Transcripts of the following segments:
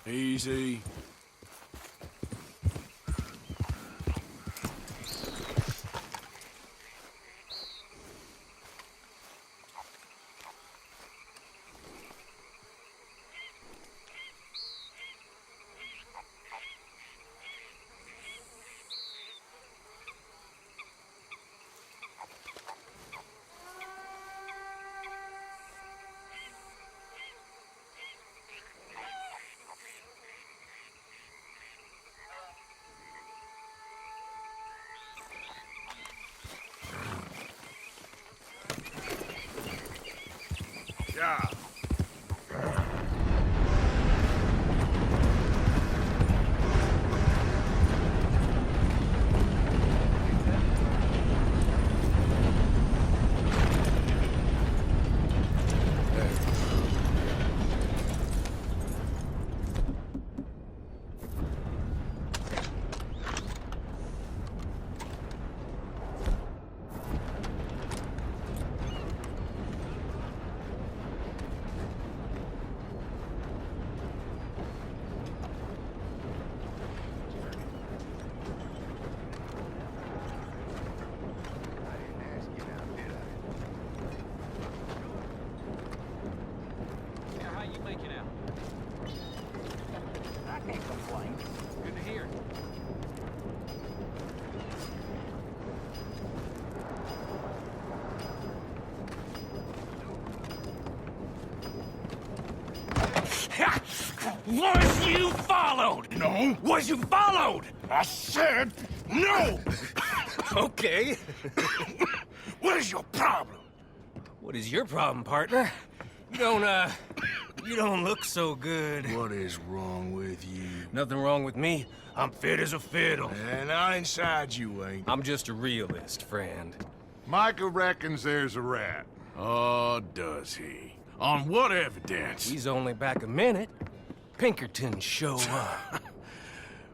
Easy. Yeah. Was you followed? No. Was you followed? I said no! Okay. What is your problem? What is your problem, partner? You don't look so good. What is wrong with you? Nothing wrong with me. I'm fit as a fiddle. And not inside you ain't. I'm just a realist, friend. Micah reckons there's a rat. Oh, does he? On what evidence? He's only back a minute. Pinkerton show up.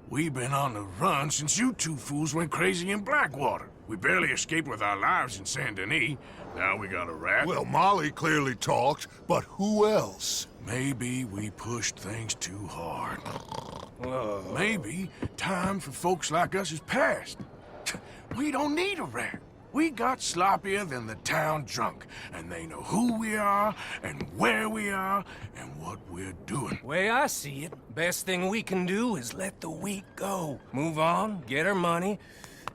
We've been on the run since you two fools went crazy in Blackwater. We barely escaped with our lives in Saint Denis. Now we got a rat. Well, Molly clearly talked, but who else? Maybe we pushed things too hard. Whoa. Maybe time for folks like us is past. We don't need a rat. We got sloppier than the town drunk, and they know who we are, and where we are, and what we're doing. Way I see it, best thing we can do is let the week go. Move on, get our money,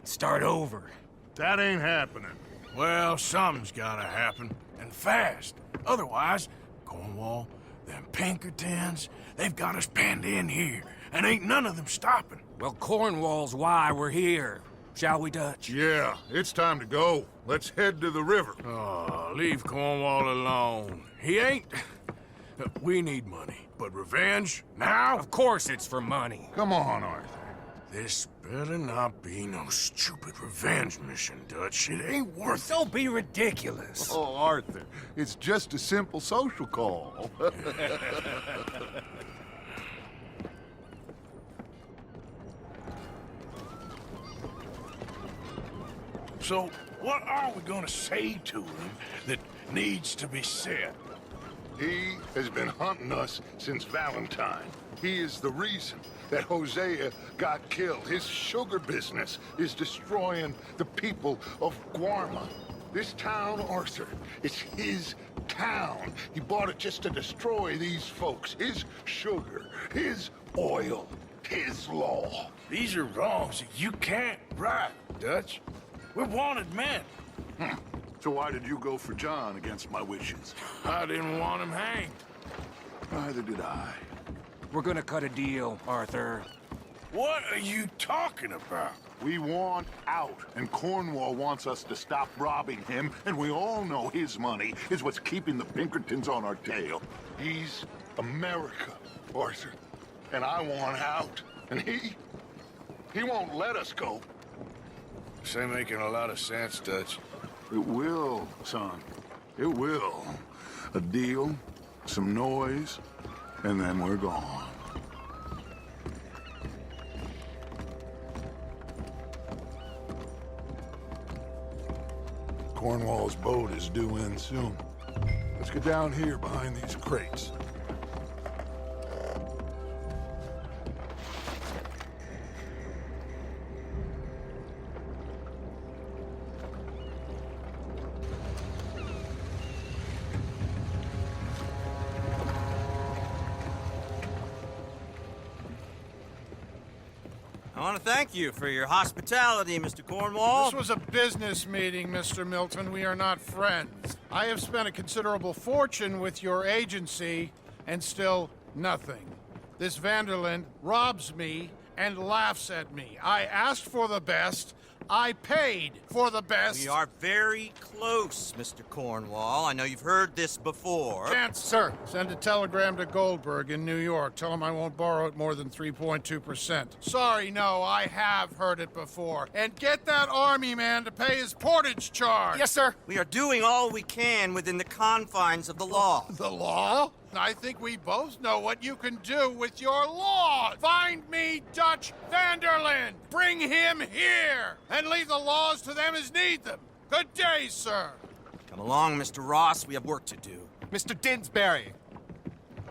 start over. That ain't happening. Well, something's gotta happen, and fast. Otherwise, Cornwall, them Pinkertons, they've got us penned in here, and ain't none of them stopping. Well, Cornwall's why we're here. Shall we, Dutch? Yeah, it's time to go. Let's head to the river. Oh, leave Cornwall alone. He ain't... We need money, but revenge, now? Of course it's for money. Come on, Arthur. This better not be no stupid revenge mission, Dutch. It ain't worth it. Don't be ridiculous. Oh, Arthur, it's just a simple social call. So, what are we gonna say to him that needs to be said? He has been hunting us since Valentine. He is the reason that Hosea got killed. His sugar business is destroying the people of Guarma. This town, Arthur, it's his town. He bought it just to destroy these folks. His sugar, his oil, his law. These are wrongs that you can't right, Dutch. We're wanted men. So why did you go for John against my wishes? I didn't want him hanged. Neither did I. We're gonna cut a deal, Arthur. What are you talking about? We want out, and Cornwall wants us to stop robbing him, and we all know his money is what's keeping the Pinkertons on our tail. He's America, Arthur, and I want out, and he won't let us go. This ain't making a lot of sense, Dutch. It will, son. It will. A deal, some noise, and then we're gone. Cornwall's boat is due in soon. Let's get down here behind these crates. want to thank you for your hospitality, Mr. Cornwall. This was a business meeting, Mr. Milton. We are not friends. I have spent a considerable fortune with your agency, and still nothing. This Vanderland robs me and laughs at me. I asked for the best. I paid for the best. We are very close, Mr. Cornwall. I know you've heard this before. Chance, sir. Send a telegram to Goldberg in New York. Tell him I won't borrow it more than 3.2%. Sorry, no, I have heard it before. And get that army man to pay his portage charge. Yes, sir. We are doing all we can within the confines of the law. The law? I think we both know what you can do with your law. Find me Dutch Vanderland. Bring him here. And leave the laws to them as need them. Good day, sir. Come along, Mr. Ross. We have work to do. Mr. Didsbury.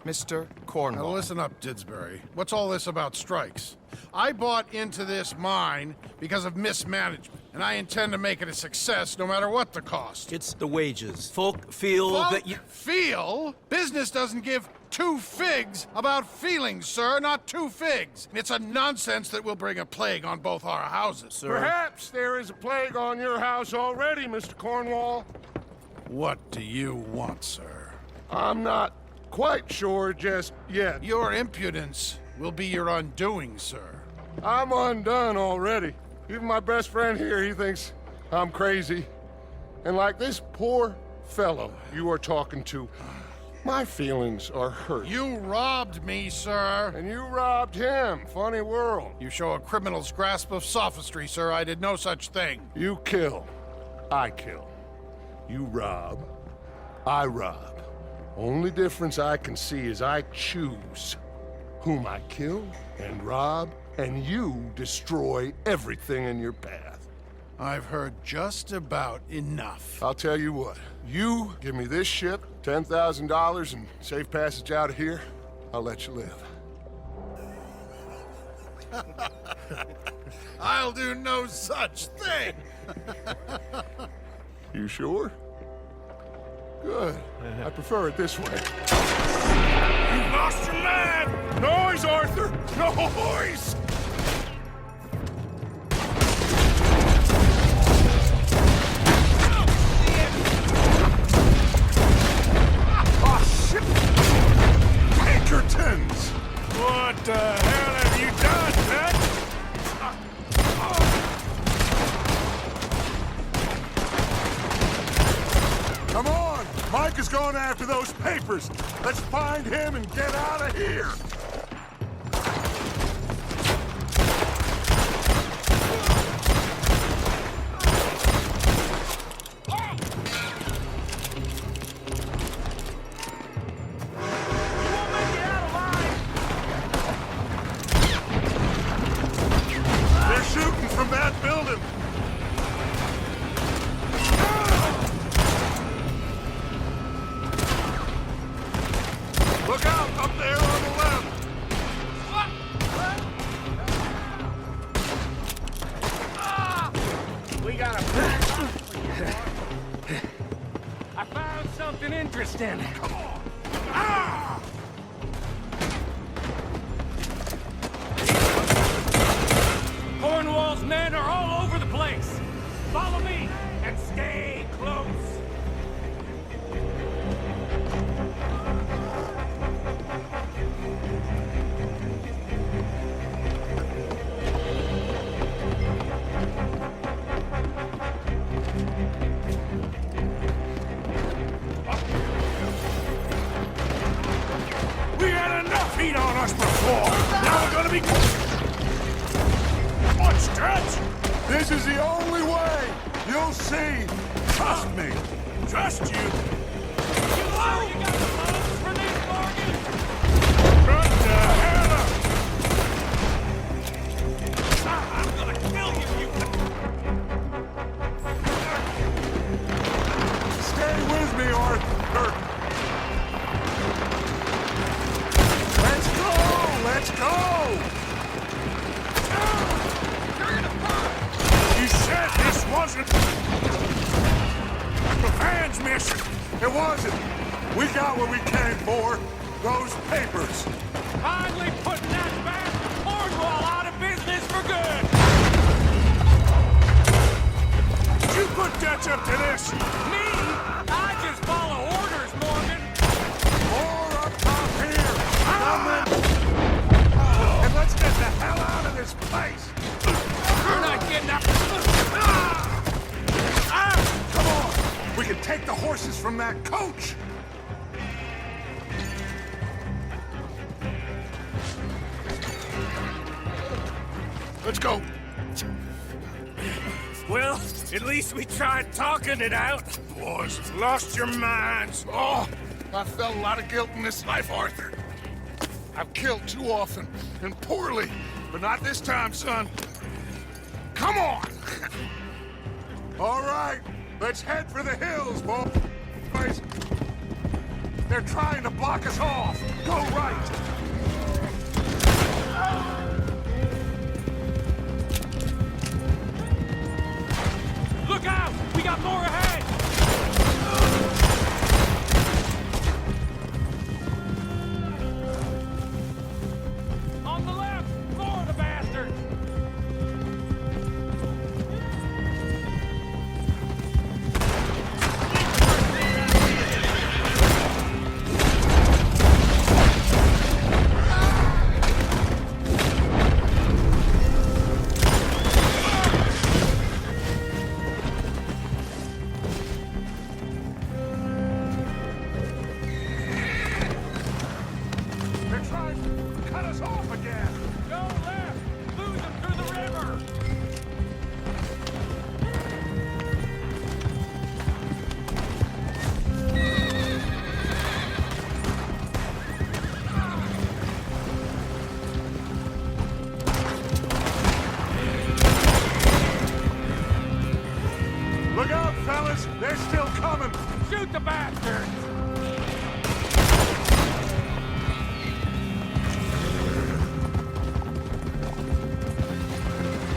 Mr. Cornwall. Now listen up, Didsbury. What's all this about strikes? I bought into this mine because of mismanagement, and I intend to make it a success no matter what the cost. It's the wages. Folk feel that you... Feel? Business doesn't give two figs about feelings, sir, not two figs. It's a nonsense that will bring a plague on both our houses. Sir. Perhaps there is a plague on your house already, Mr. Cornwall. What do you want, sir? I'm not quite sure just yet. Your impudence will be your undoing, sir. I'm undone already. Even my best friend here, he thinks I'm crazy. And like this poor fellow you are talking to, my feelings are hurt. You robbed me, sir. And you robbed him. Funny world. You show a criminal's grasp of sophistry, sir. I did no such thing. You kill. I kill. You rob. I rob. Only difference I can see is I choose whom I kill and rob, and you destroy everything in your path. I've heard just about enough. I'll tell you what. You give me this ship, $10,000, and safe passage out of here, I'll let you live. I'll do no such thing. You sure? Good. I prefer it this way. You lost your man! Noise, Arthur! Noise! Oh, shit! Pinkertons! What the hell have you done, Pat? Come on! Mike is going after those papers! Let's find him and get out of here! They're shooting from that building! Look out, up there on the left! We got a... I found something interesting. Come on. Ah! Cornwall's men are all over the place. Follow me and stay close. We had enough heat on us before! Now we're gonna be... What's that? This is the only way! You'll see! Trust me! Trust you! You got the funds for this bargain? What the hell? I'm gonna kill you, Stay with me, Arthur! Let's go! Let's go! You said this wasn't... the van's mission! It wasn't! We got what we came for! Those papers! Finally putting that bastard Cornwall out of business for We're good! You put Dutch up to this! Me? I just follow orders, Morgan! More up top here! And let's get the hell out of this place! You're not getting out! Come on! We can take the horses from that coach! Let's go! Well, at least we tried talking it out. Boys, lost your minds. Oh, I felt a lot of guilt in this life, Arthur. I've killed too often, and poorly. But not this time, son. Come on! All right, let's head for the hills, boys. They're trying to block us off. Go right. Look out! We got more ahead! On the left! More of the bastards! They're trying to cut us off again. Go left! Lose them through the river! Look out, fellas. They're still coming. Shoot the bastards!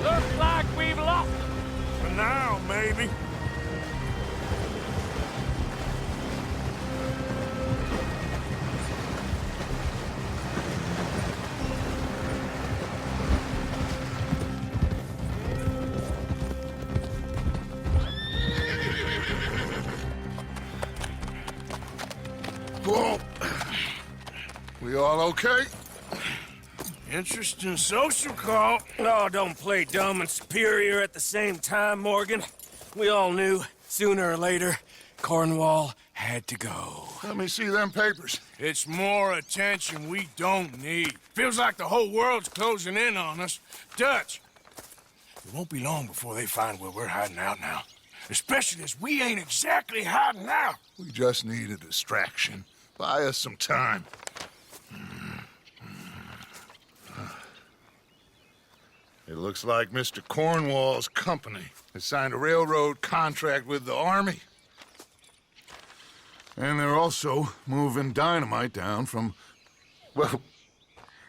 Looks like we've lost them. For now, maybe. Whoa. We all okay? Interesting social call. Oh, don't play dumb and superior at the same time, Morgan. We all knew, sooner or later, Cornwall had to go. Let me see them papers. It's more attention we don't need. Feels like the whole world's closing in on us. Dutch, it won't be long before they find where we're hiding out now. Especially as we ain't exactly hiding out. We just need a distraction. Buy us some time. It looks like Mr. Cornwall's company has signed a railroad contract with the Army. And they're also moving dynamite down from, well,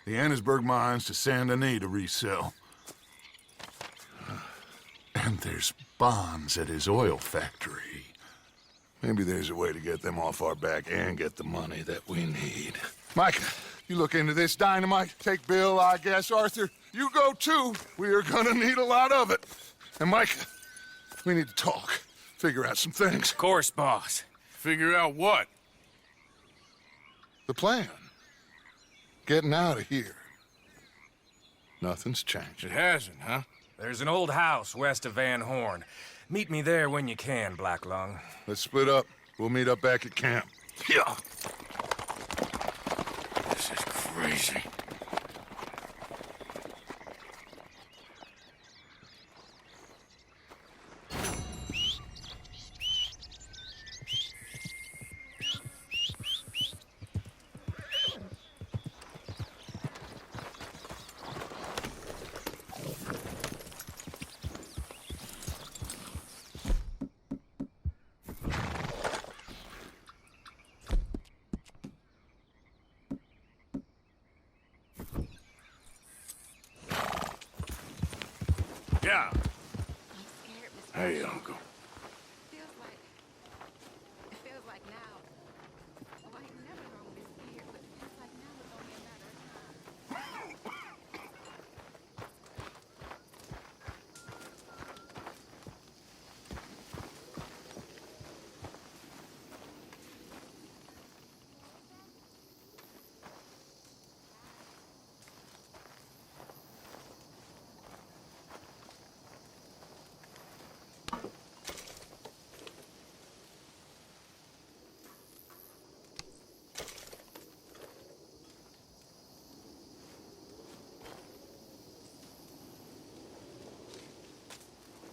the Annesburg mines to Saint Denis to resell. And there's bonds at his oil factory. Maybe there's a way to get them off our back and get the money that we need. Micah, you look into this dynamite. Take Bill, I guess. Arthur, you go too. We are gonna need a lot of it. And Micah, we need to talk. Figure out some things. Of course, boss. Figure out what? The plan. Getting out of here. Nothing's changed. It hasn't, huh? There's an old house west of Van Horn. Meet me there when you can, Black Lung. Let's split up. We'll meet up back at camp. Yeah. This is crazy. Yeah. I'm scared, Mr. Hey, Marshall. Uncle. It feels like now. Oh, I ain't never grown this scared, but it feels like now is only a matter of time.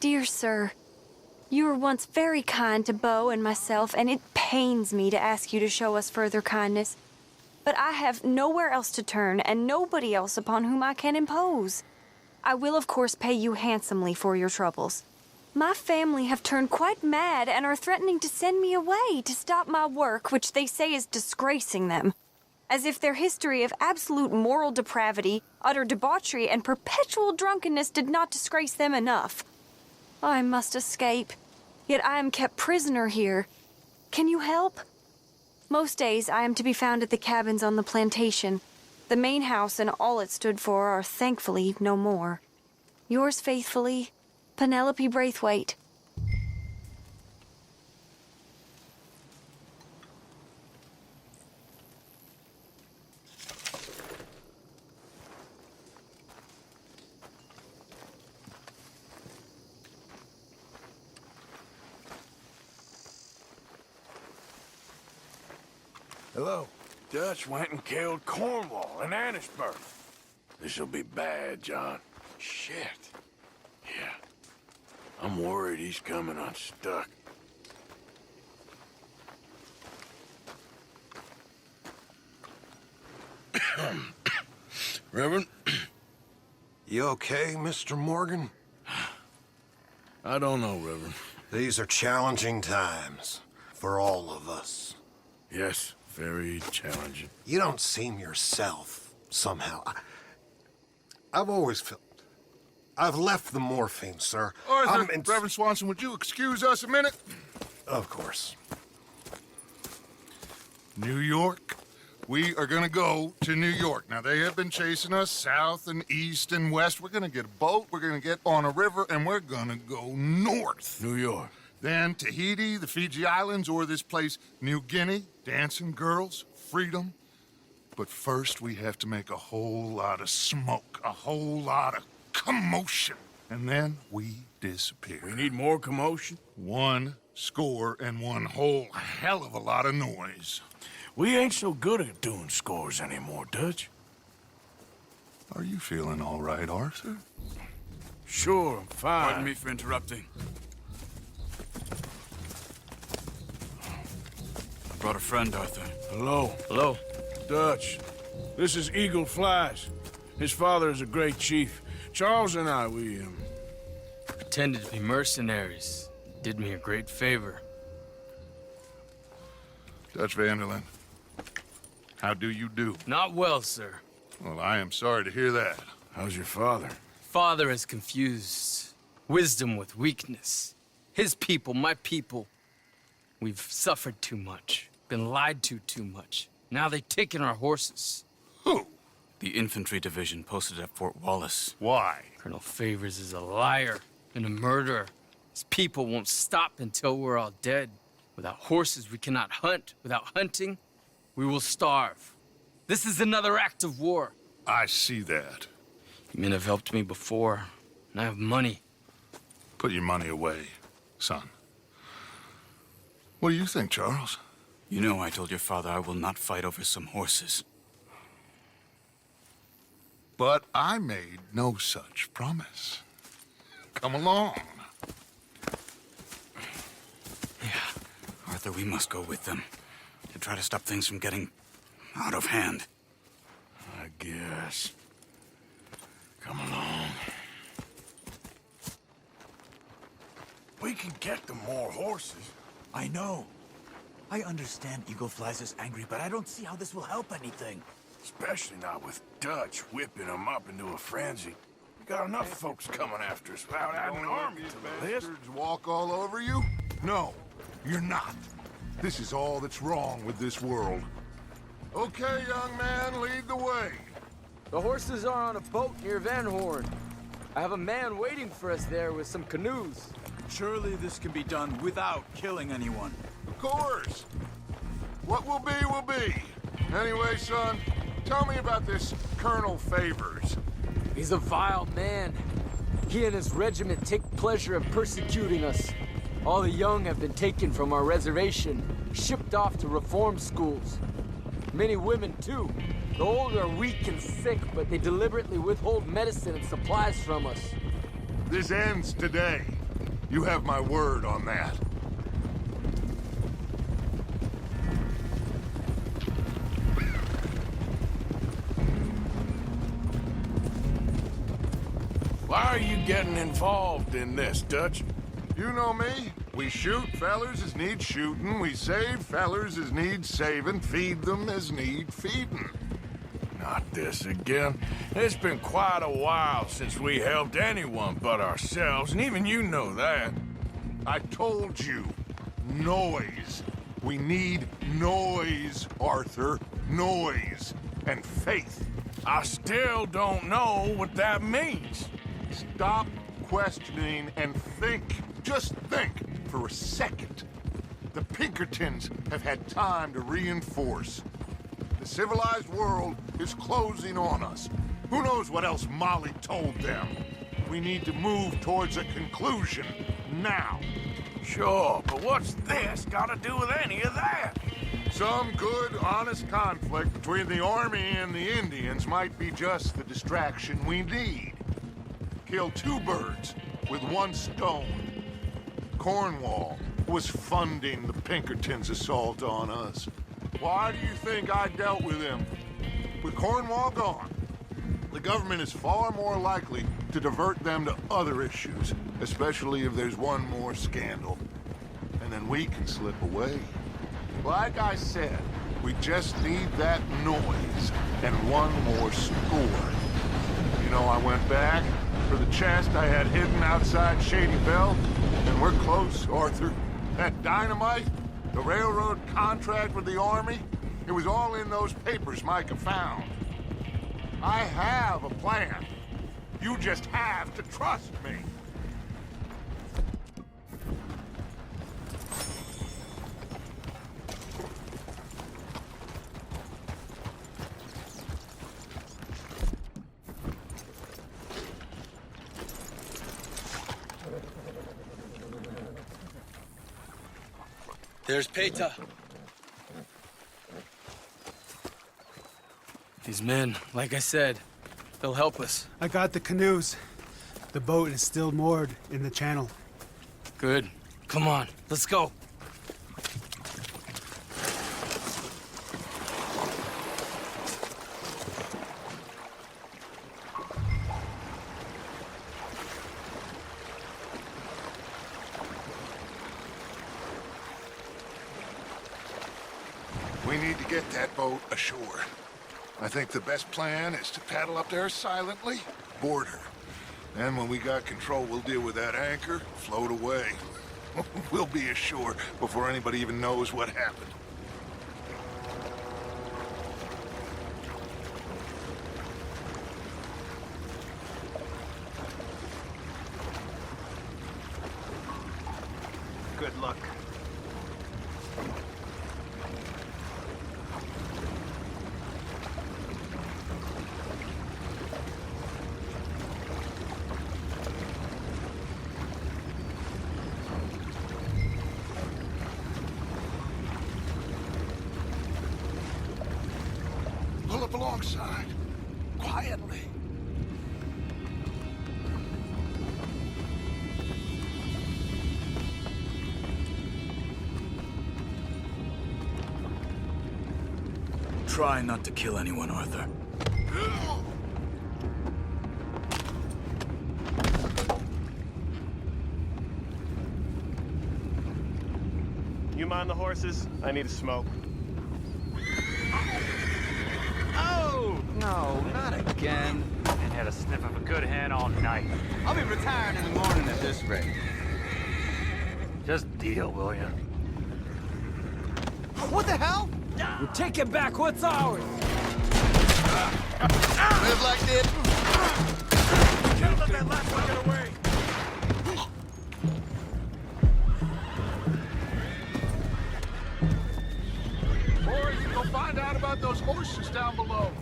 Dear sir, you were once very kind to Beau and myself, and it pains me to ask you to show us further kindness. But I have nowhere else to turn, and nobody else upon whom I can impose. I will, of course, pay you handsomely for your troubles. My family have turned quite mad and are threatening to send me away to stop my work, which they say is disgracing them. As if their history of absolute moral depravity, utter debauchery, and perpetual drunkenness did not disgrace them enough. I must escape, yet I am kept prisoner here. Can you help? Most days I am to be found at the cabins on the plantation. The main house and all it stood for are thankfully no more. Yours faithfully, Penelope Braithwaite. Hello. Dutch went and killed Cornwall in Annisburg. This'll be bad, John. Shit. Yeah. I'm worried he's coming unstuck. Reverend? You okay, Mr. Morgan? I don't know, Reverend. These are challenging times for all of us. Yes, very challenging. You don't seem yourself, somehow. I've always felt... I've left the morphine, sir. Arthur, Reverend Swanson, would you excuse us a minute? Of course. New York. We are gonna go to New York. Now, they have been chasing us south and east and west. We're gonna get a boat, we're gonna get on a river, and we're gonna go north. New York. Then Tahiti, the Fiji Islands, or this place, New Guinea, dancing girls, freedom. But first, we have to make a whole lot of smoke, a whole lot of commotion. And then we disappear. We need more commotion? 1 score and 1 whole hell of a lot of noise. We ain't so good at doing scores anymore, Dutch. Are you feeling all right, Arthur? Sure, I'm fine. Pardon me for interrupting. I brought a friend, Arthur. Hello. Hello. Dutch. This is Eagle Flies. His father is a great chief. Charles and I, we Pretended to be mercenaries. Did me a great favor. Dutch Vanderlyn, how do you do? Not well, sir. Well, I am sorry to hear that. How's your father? Father has confused wisdom with weakness. His people, my people. We've suffered too much. Been lied to too much. Now they've taken our horses. Who? The infantry division posted at Fort Wallace. Why? Colonel Favors is a liar and a murderer. His people won't stop until we're all dead. Without horses, we cannot hunt. Without hunting, we will starve. This is another act of war. I see that. You men have helped me before, and I have money. Put your money away, son. What do you think, Charles? You know I told your father I will not fight over some horses. But I made no such promise. Come along. Yeah, Arthur, we must go with them to try to stop things from getting out of hand. I guess. Come along. We can get them more horses. I know. I understand Eagle Flies is angry, but I don't see how this will help anything. Especially not with Dutch whipping them up into a frenzy. We got enough folks coming after us without adding an army to the list. Bastards walk all over you? No, you're not. This is all that's wrong with this world. Okay, young man, lead the way. The horses are on a boat near Van Horn. I have a man waiting for us there with some canoes. Surely this can be done without killing anyone. Of course. What will be, will be. Anyway, son, tell me about this Colonel Favors. He's a vile man. He and his regiment take pleasure in persecuting us. All the young have been taken from our reservation, shipped off to reform schools. Many women, too. The old are weak and sick, but they deliberately withhold medicine and supplies from us. This ends today. You have my word on that. Why are you getting involved in this, Dutch? You know me. We shoot fellers as need shooting. We save fellers as need saving. Feed them as need feeding. Not this again. It's been quite a while since we helped anyone but ourselves, and even you know that. I told you. Noise. We need noise, Arthur. Noise. And faith. I still don't know what that means. Stop questioning and think. Just think for a second. The Pinkertons have had time to reinforce. The civilized world is closing on us. Who knows what else Molly told them? We need to move towards a conclusion now. Sure, but what's this got to do with any of that? Some good, honest conflict between the army and the Indians might be just the distraction we need. Kill two birds with one stone. Cornwall was funding the Pinkertons' assault on us. Why do you think I dealt with him? With Cornwall gone, the government is far more likely to divert them to other issues, especially if there's one more scandal. And then we can slip away. Like I said, we just need that noise and one more score. You know, I went back for the chest I had hidden outside Shady Belle, and we're close, Arthur. That dynamite, the railroad contract with the army, it was all in those papers Micah found. I have a plan. You just have to trust me. There's Peta. These men, like I said, they'll help us. I got the canoes. The boat is still moored in the channel. Good. Come on, let's go. We need to get that boat ashore. I think the best plan is to paddle up there silently, board her. Then when we got control, we'll deal with that anchor, float away. We'll be ashore before anybody even knows what happened. Good luck. Pull up alongside, quietly. Try not to kill anyone, Arthur. You mind the horses? I need a smoke. Oh! No, not again. And had a sniff of a good hand all night. I'll be retiring in the morning at this rate. Just deal, will ya? What the hell? We're taking back what's ours! Live like this. Can't let that last one get away! Boys, go find out about those horses down below.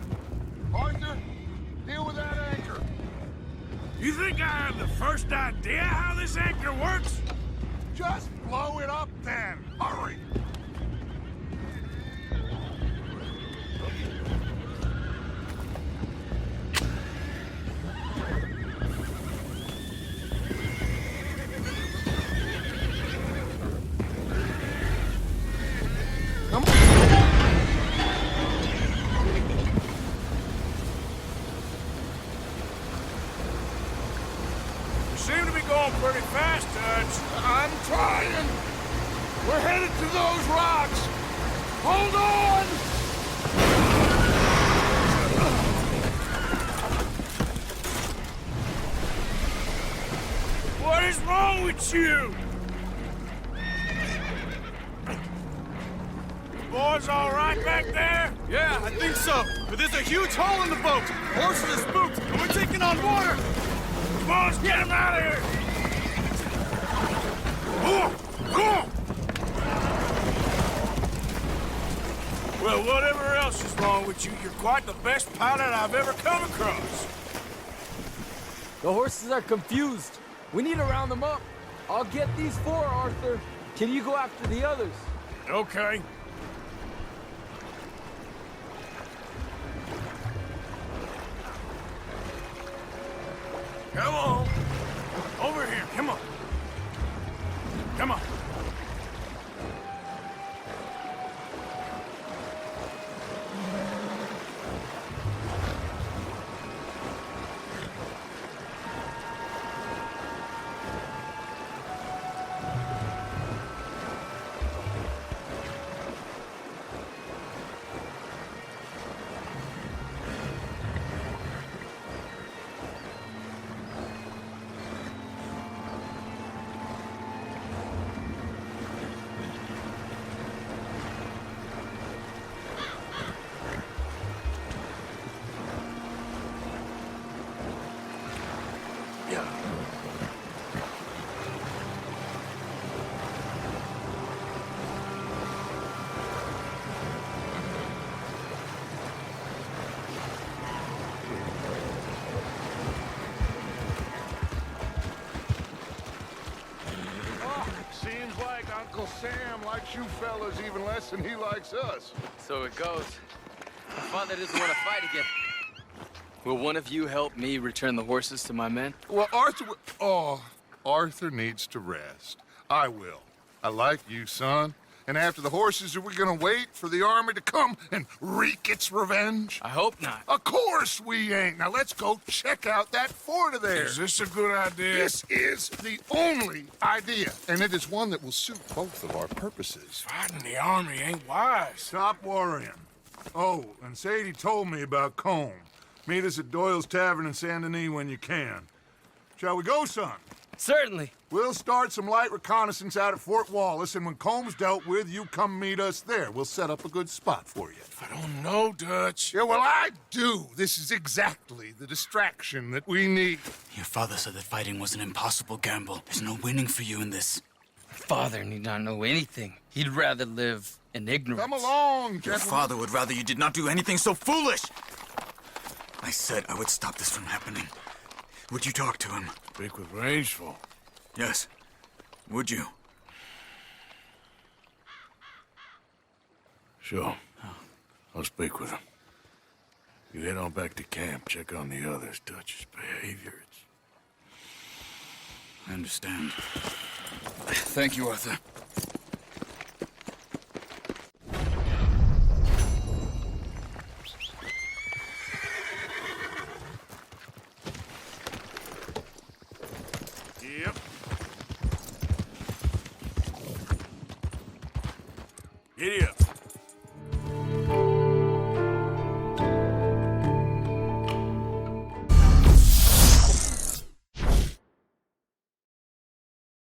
Arthur, deal with that anchor. You think I have the first idea how this anchor works? Just blow it up then. Hurry. at you! Boys all right back there? Yeah, I think so. But there's a huge hole in the boat. Horses are spooked, and we're taking on water. Come on, let's get him out of here! Well, whatever else is wrong with you, you're quite the best pilot I've ever come across. The horses are confused. We need to round them up. I'll get these 4, Arthur. Can you go after the others? Okay. Come on. Over here, come on. Come on. Seems like Uncle Sam likes you fellas even less than he likes us. So it goes. My father doesn't want to fight again. Will one of you help me return the horses to my men? Well, Arthur needs to rest. I will. I like you, son. And after the horses, are we gonna wait for the army to come and wreak its revenge? I hope not. Of course we ain't. Now let's go check out that fort of theirs. Is this a good idea? This is the only idea, and it is one that will suit both of our purposes. Fighting the army ain't wise. Stop worrying. Oh, and Sadie told me about Combe. Meet us at Doyle's Tavern in Saint Denis when you can. Shall we go, son? Certainly. We'll start some light reconnaissance out at Fort Wallace, and when Combs dealt with, you come meet us there. We'll set up a good spot for you. I don't know, Dutch. Yeah, well, I do. This is exactly the distraction that we need. Your father said that fighting was an impossible gamble. There's no winning for you in this. My father need not know anything. He'd rather live in ignorance. Come along, gentlemen. Your father would rather you did not do anything so foolish. I said I would stop this from happening. Would you talk to him? Speak with Rangeful. Yes. Would you? Sure. I'll speak with him. You head on back to camp, check on the others. Dutch's behavior, I understand. Thank you, Arthur. Yep.